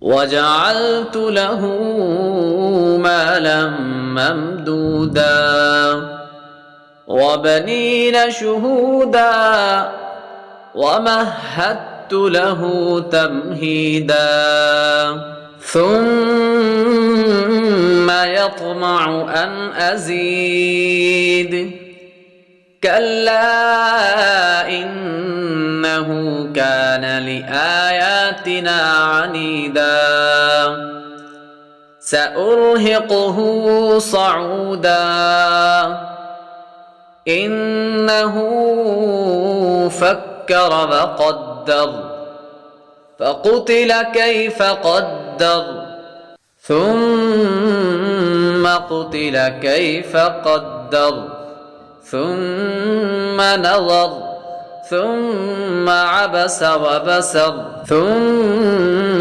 وجعلت له مالا ممدودا وبنين شهودا ومهدت له تمهيدا ثم يطمع أن أزيد كلا إنه كان لآياتنا عنيدا سأرهقه صعودا إنه فكر وقدر فقتل كيف قدر ثم قتل كيف قدر ثم نظر ثم عبس وبسر ثم